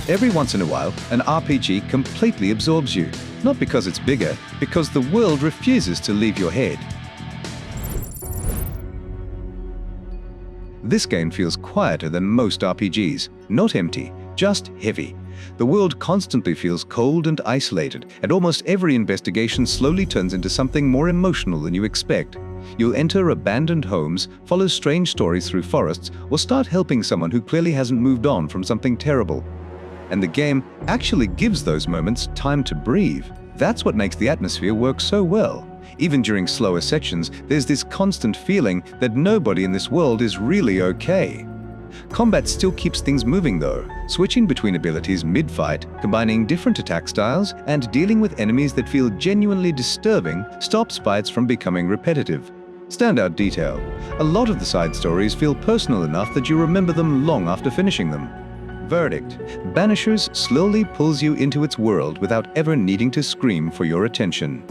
Every once in a while, an RPG completely absorbs you. Not because it's bigger, because the world refuses to leave your head. This game feels quieter than most RPGs. Not empty, just heavy. The world constantly feels cold and isolated, and almost every investigation slowly turns into something more emotional than you expect. You'll enter abandoned homes, follow strange stories through forests, or start helping someone who clearly hasn't moved on from something terrible. And the game actually gives those moments time to breathe. That's what makes the atmosphere work so well. Even during slower sections, there's this constant feeling that nobody in this world is really okay. Combat still keeps things moving though, switching between abilities mid-fight, combining different attack styles, and dealing with enemies that feel genuinely disturbing stops fights from becoming repetitive. Standout detail: a lot of the side stories feel personal enough that you remember them long after finishing them. Verdict: Banishers slowly pulls you into its world without ever needing to scream for your attention.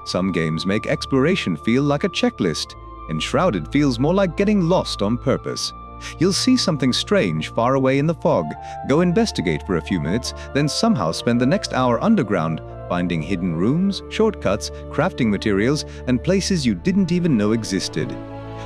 Some games make exploration feel like a checklist. Enshrouded feels more like getting lost on purpose. You'll see something strange far away in the fog, go investigate for a few minutes, then somehow spend the next hour underground, finding hidden rooms, shortcuts, crafting materials, and places you didn't even know existed.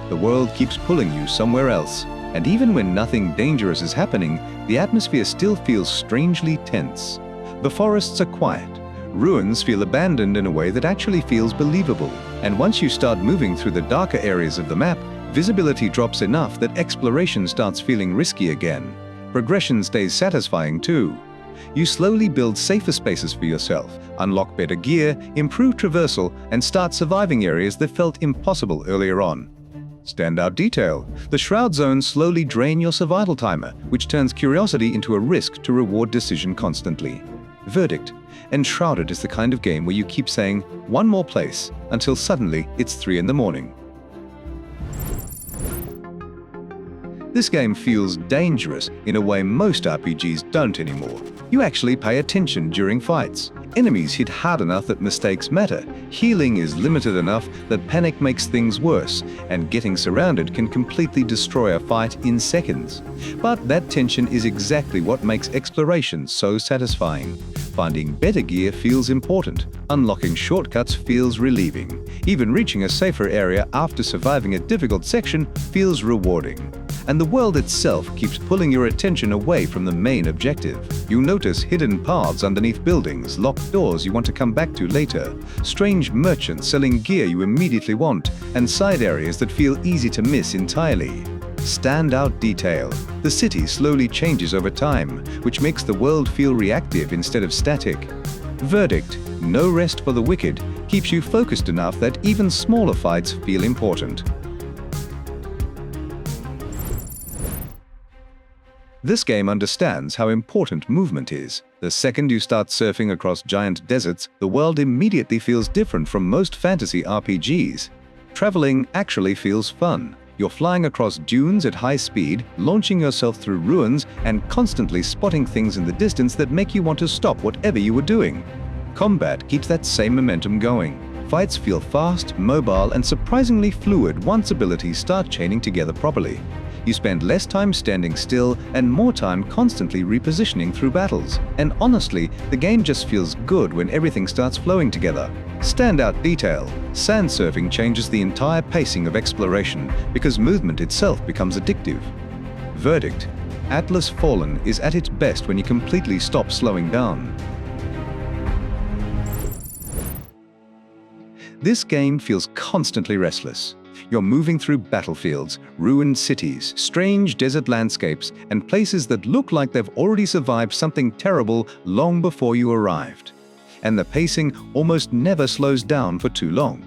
The world keeps pulling you somewhere else, and even when nothing dangerous is happening, the atmosphere still feels strangely tense. The forests are quiet. Ruins feel abandoned in a way that actually feels believable, and once you start moving through the darker areas of the map, visibility drops enough that exploration starts feeling risky again. Progression stays satisfying too. You slowly build safer spaces for yourself, unlock better gear, improve traversal, and start surviving areas that felt impossible earlier on. Standout detail: the shroud zones slowly drain your survival timer, which turns curiosity into a risk to reward decision constantly. Verdict: Enshrouded is the kind of game where you keep saying, "One more place," until suddenly it's 3 in the morning. This game feels dangerous in a way most RPGs don't anymore. You actually pay attention during fights. Enemies hit hard enough that mistakes matter. Healing is limited enough that panic makes things worse, and getting surrounded can completely destroy a fight in seconds. But that tension is exactly what makes exploration so satisfying. Finding better gear feels important. Unlocking shortcuts feels relieving. Even reaching a safer area after surviving a difficult section feels rewarding. And the world itself keeps pulling your attention away from the main objective. You notice hidden paths underneath buildings, locked doors you want to come back to later, strange merchants selling gear you immediately want, and side areas that feel easy to miss entirely. Standout detail: the city slowly changes over time, which makes the world feel reactive instead of static. Verdict: no rest for the wicked keeps you focused enough that even smaller fights feel important. This game understands how important movement is. The second you start surfing across giant deserts, the world immediately feels different from most fantasy RPGs. Traveling actually feels fun. You're flying across dunes at high speed, launching yourself through ruins, and constantly spotting things in the distance that make you want to stop whatever you were doing. Combat keeps that same momentum going. Fights feel fast, mobile, and surprisingly fluid once abilities start chaining together properly. You spend less time standing still and more time constantly repositioning through battles. And honestly, the game just feels good when everything starts flowing together. Standout detail: sand surfing changes the entire pacing of exploration because movement itself becomes addictive. Verdict: Atlas Fallen is at its best when you completely stop slowing down. This game feels constantly restless. You're moving through battlefields, ruined cities, strange desert landscapes, and places that look like they've already survived something terrible long before you arrived. And the pacing almost never slows down for too long.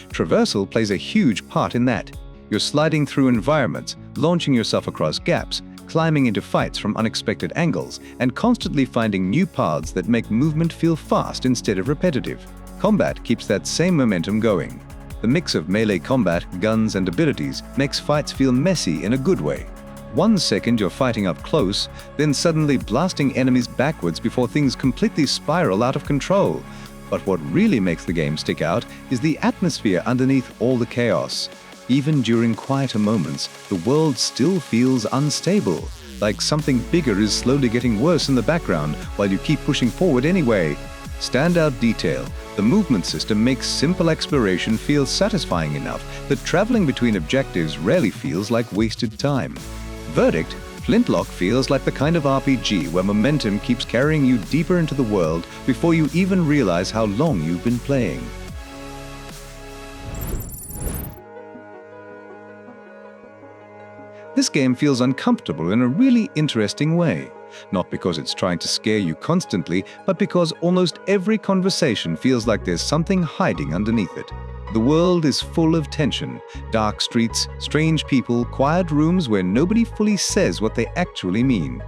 Traversal plays a huge part in that. You're sliding through environments, launching yourself across gaps, climbing into fights from unexpected angles, and constantly finding new paths that make movement feel fast instead of repetitive. Combat keeps that same momentum going. The mix of melee combat, guns, and abilities makes fights feel messy in a good way. 1 second you're fighting up close, then suddenly blasting enemies backwards before things completely spiral out of control. But what really makes the game stick out is the atmosphere underneath all the chaos. Even during quieter moments, the world still feels unstable, like something bigger is slowly getting worse in the background while you keep pushing forward anyway. Standout detail. The movement system makes simple exploration feel satisfying enough that traveling between objectives rarely feels like wasted time. Verdict. Flintlock feels like the kind of RPG where momentum keeps carrying you deeper into the world before you even realize how long you've been playing. This game feels uncomfortable in a really interesting way. Not because it's trying to scare you constantly, but because almost every conversation feels like there's something hiding underneath it. The world is full of tension, dark streets, strange people, quiet rooms where nobody fully says what they actually mean.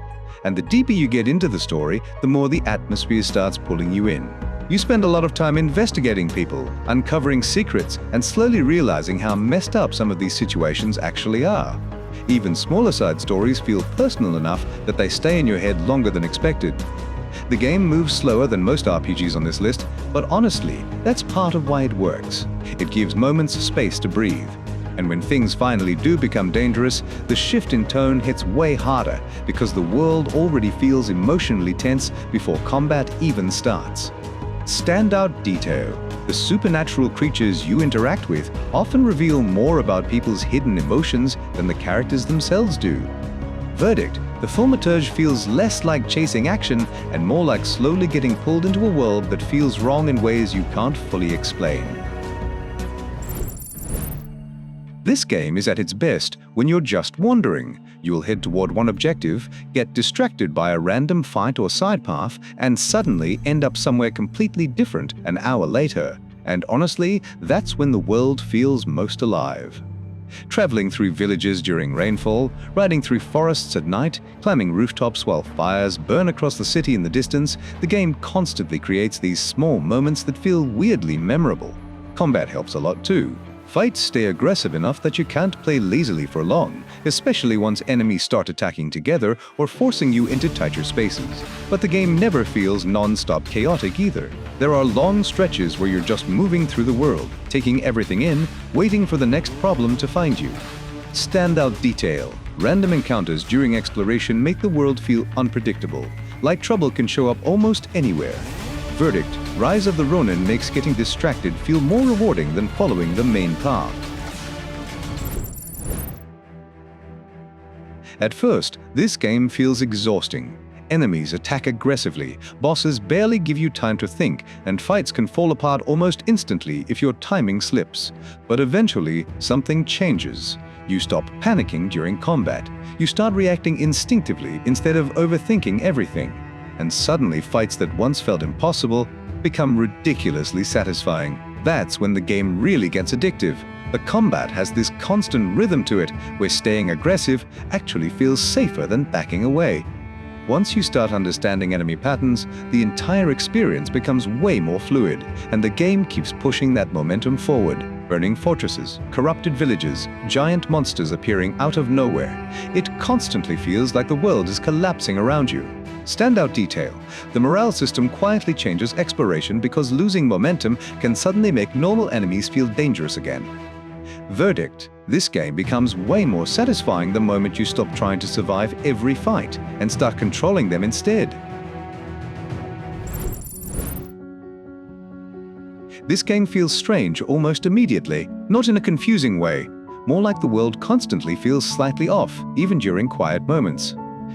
And the deeper you get into the story, the more the atmosphere starts pulling you in. You spend a lot of time investigating people, uncovering secrets, and slowly realizing how messed up some of these situations actually are. Even smaller side stories feel personal enough that they stay in your head longer than expected. The game moves slower than most RPGs on this list, but honestly, that's part of why it works. It gives moments space to breathe. And when things finally do become dangerous, the shift in tone hits way harder because the world already feels emotionally tense before combat even starts. Standout detail. The supernatural creatures you interact with often reveal more about people's hidden emotions than the characters themselves do. Verdict. The Thaumaturge feels less like chasing action and more like slowly getting pulled into a world that feels wrong in ways you can't fully explain. This game is at its best when you're just wandering. You'll head toward one objective, get distracted by a random fight or side path, and suddenly end up somewhere completely different an hour later. And honestly, that's when the world feels most alive. Traveling through villages during rainfall, riding through forests at night, climbing rooftops while fires burn across the city in the distance, the game constantly creates these small moments that feel weirdly memorable. Combat helps a lot too. Fights stay aggressive enough that you can't play lazily for long, especially once enemies start attacking together or forcing you into tighter spaces. But the game never feels non-stop chaotic either. There are long stretches where you're just moving through the world, taking everything in, waiting for the next problem to find you. Standout detail. Random encounters during exploration make the world feel unpredictable, like trouble can show up almost anywhere. Verdict. Rise of the Ronin makes getting distracted feel more rewarding than following the main path. At first, this game feels exhausting. Enemies attack aggressively, bosses barely give you time to think, and fights can fall apart almost instantly if your timing slips. But eventually, something changes. You stop panicking during combat. You start reacting instinctively instead of overthinking everything. And suddenly fights that once felt impossible become ridiculously satisfying. That's when the game really gets addictive. The combat has this constant rhythm to it, where staying aggressive actually feels safer than backing away. Once you start understanding enemy patterns, the entire experience becomes way more fluid, and the game keeps pushing that momentum forward. Burning fortresses, corrupted villages, giant monsters appearing out of nowhere. It constantly feels like the world is collapsing around you. Standout detail. The morale system quietly changes exploration because losing momentum can suddenly make normal enemies feel dangerous again. Verdict. This game becomes way more satisfying the moment you stop trying to survive every fight and start controlling them instead. This game feels strange almost immediately, not in a confusing way. More like the world constantly feels slightly off, even during quiet moments.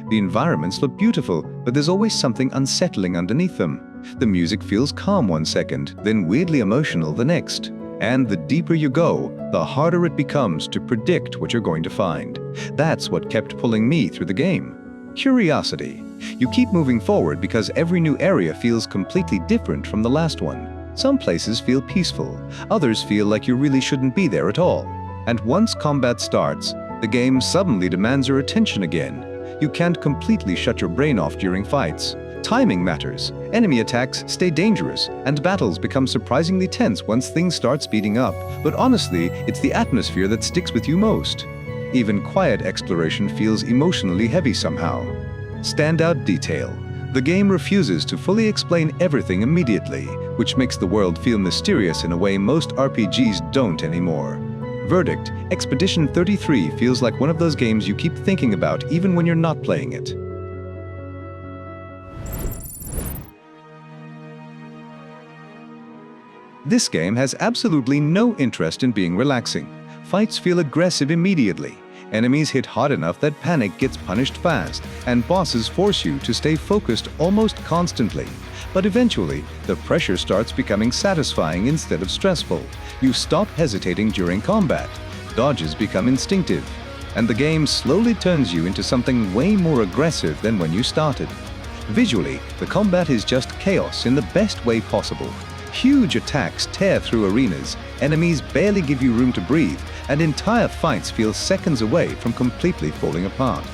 The environments look beautiful, but there's always something unsettling underneath them. The music feels calm one second, then weirdly emotional the next. And the deeper you go, the harder it becomes to predict what you're going to find. That's what kept pulling me through the game. Curiosity. You keep moving forward because every new area feels completely different from the last one. Some places feel peaceful, others feel like you really shouldn't be there at all. And once combat starts, the game suddenly demands your attention again. You can't completely shut your brain off during fights. Timing matters, enemy attacks stay dangerous, and battles become surprisingly tense once things start speeding up. But honestly, it's the atmosphere that sticks with you most. Even quiet exploration feels emotionally heavy somehow. Standout detail. The game refuses to fully explain everything immediately, which makes the world feel mysterious in a way most RPGs don't anymore. Verdict: Expedition 33 feels like one of those games you keep thinking about even when you're not playing it. This game has absolutely no interest in being relaxing. Fights feel aggressive immediately. Enemies hit hard enough that panic gets punished fast, and bosses force you to stay focused almost constantly. But eventually, the pressure starts becoming satisfying instead of stressful. You stop hesitating during combat. Dodges become instinctive, and the game slowly turns you into something way more aggressive than when you started. Visually, the combat is just chaos in the best way possible. Huge attacks tear through arenas, enemies barely give you room to breathe, and entire fights feel seconds away from completely falling apart.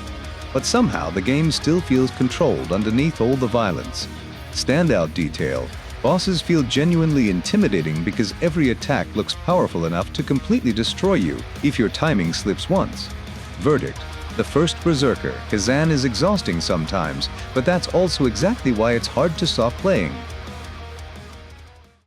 But somehow the game still feels controlled underneath all the violence. Standout detail: bosses feel genuinely intimidating because every attack looks powerful enough to completely destroy you if your timing slips once. Verdict: the first Berserker, Khazan, is exhausting sometimes, but that's also exactly why it's hard to stop playing.